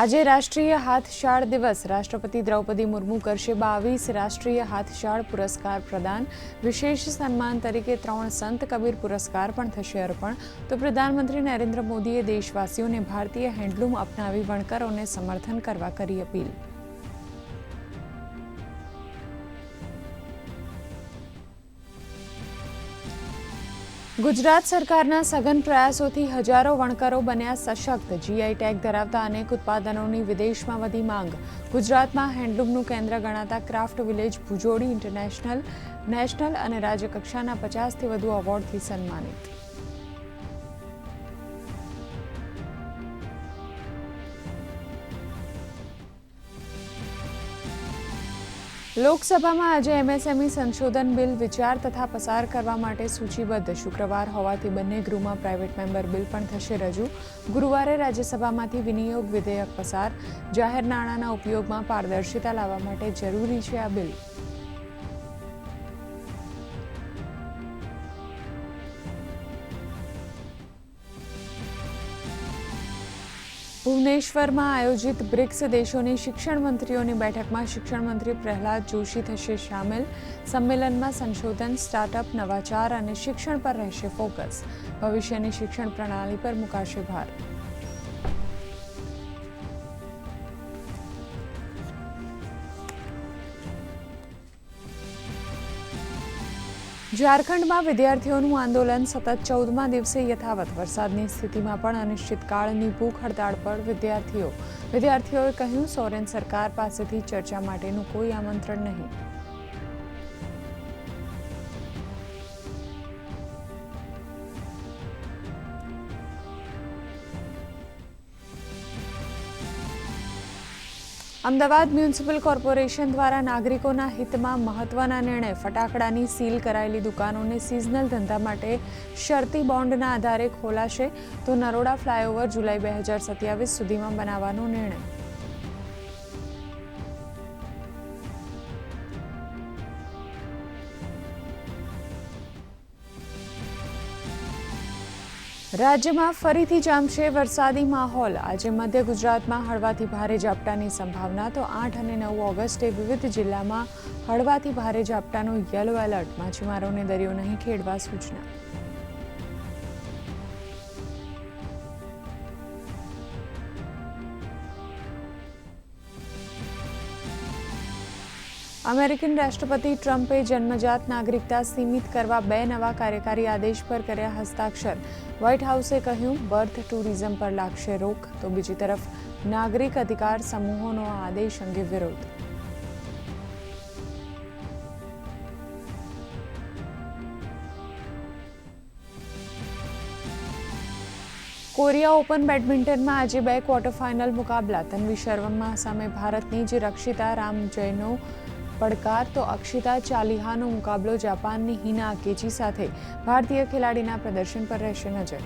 આજે રાષ્ટ્રીય હાથશાળ દિવસ. રાષ્ટ્રપતિ દ્રૌપદી મુર્મુ કરશે 22 રાષ્ટ્રીય હાથશાળ પુરસ્કાર પ્રદાન. વિશેષ સન્માન તરીકે 3 સંત કબીર પુરસ્કાર પણ થશે અર્પણ. તો પ્રધાનમંત્રી નરેન્દ્ર મોદીએ દેશવાસીઓને ભારતીય હેન્ડલૂમ અપનાવી વણકરોને સમર્થન કરવા કરી અપીલ. ગુજરાત સરકારના સઘન પ્રયાસોથી હજારો વણકરો બન્યા સશક્ત. જીઆઈ ટેગ ધરાવતા અનેક ઉત્પાદનોની વિદેશમાં વધી માંગ. ગુજરાતમાં હેન્ડલૂમનું કેન્દ્ર ગણાતા craft village Bhujodi international, national અને રાજ્ય કક્ષાના 50થી વધુ એવોર્ડથી સન્માનિત. લોકસભામાં આજે એમએસએમઈ સંશોધન બિલ વિચાર તથા પસાર કરવા માટે સૂચિબદ્ધ. શુક્રવાર હોવાથી બંને ગૃહમાં પ્રાઇવેટ મેમ્બર બિલ પણ થશે રજૂ. ગુરુવારે રાજ્યસભામાંથી વિનિયોગ વિધેયક પસાર. જાહેર નાણાંના ઉપયોગમાં પારદર્શિતા લાવવા માટે જરૂરી છે આ બિલ. ભુવનેશ્વરમાં આયોજિત બ્રિક્સ દેશોની શિક્ષણ મંત્રીઓની બેઠકમાં શિક્ષણ મંત્રી પ્રહલાદ જોશી થશે સામેલ. સંમેલનમાં સંશોધન, સ્ટાર્ટઅપ, નવાચાર અને શિક્ષણ પર રહેશે ફોકસ. ભવિષ્યની શિક્ષણ પ્રણાલી પર મુકાશે ભાર. ઝારખંડમાં વિદ્યાર્થીઓનું આંદોલન સતત 14મા દિવસે યથાવત. વરસાદની સ્થિતિમાં પણ અનિશ્ચિતકાળની ભૂખ હડતાળ પર વિદ્યાર્થીઓએ કહ્યું, સોરેન સરકાર પાસેથી ચર્ચા માટેનું કોઈ આમંત્રણ નહીં. અમદાવાદ મ્યુનિસિપલ કોર્પોરેશન દ્વારા નાગરિકોના હિતમાં મહત્વના નિર્ણય. ફટાકડાની સીલ કરાયેલી દુકાનોને સિઝનલ ધંધા માટે શરતી બોન્ડના આધારે ખોલાશે. તો નરોડા ફ્લાયઓવર જુલાઈ 2027 સુધીમાં બનાવવાનો નિર્ણય. રાજ્યમાં ફરીથી જામશે વરસાદી માહોલ. આજે મધ્ય ગુજરાતમાં હળવાથી ભારે ઝાપટાની સંભાવના. તો 8 અને 9 ઓગસ્ટે વિવિધ જિલ્લામાં હળવાથી ભારે ઝાપટાનું યલો એલર્ટ. માછીમારોને દરિયો નહીં ખેડવા સૂચના. અમેરિકન રાષ્ટ્રપતિ ટ્રમ્પે જન્મજાત નાગરિકતા સીમિત કરવા 2 નવા કાર્યકારી આદેશ પર કર્યા હસ્તાક્ષર. વ્હાઇટ હાઉસે કહ્યું, બર્થ ટુરિઝમ પર લાગશે રોક. તો બીજી તરફ નાગરિક અધિકાર સમૂહોનો આ આદેશ અંગે વિરોધ. કોરિયા ઓપન બેડમિન્ટનમાં આજે 2 ક્વાર્ટર ફાઇનલ મુકાબલા. તન્વી શર્મા સામે ભારતની જ રક્ષિતા રામજયનો પડકાર. તો અક્ષિતા ચાલિહાનો મુકાબલો જાપાનની હિના અકેચી સાથે. ભારતીય ખેલાડીના પ્રદર્શન પર રહેશે નજર.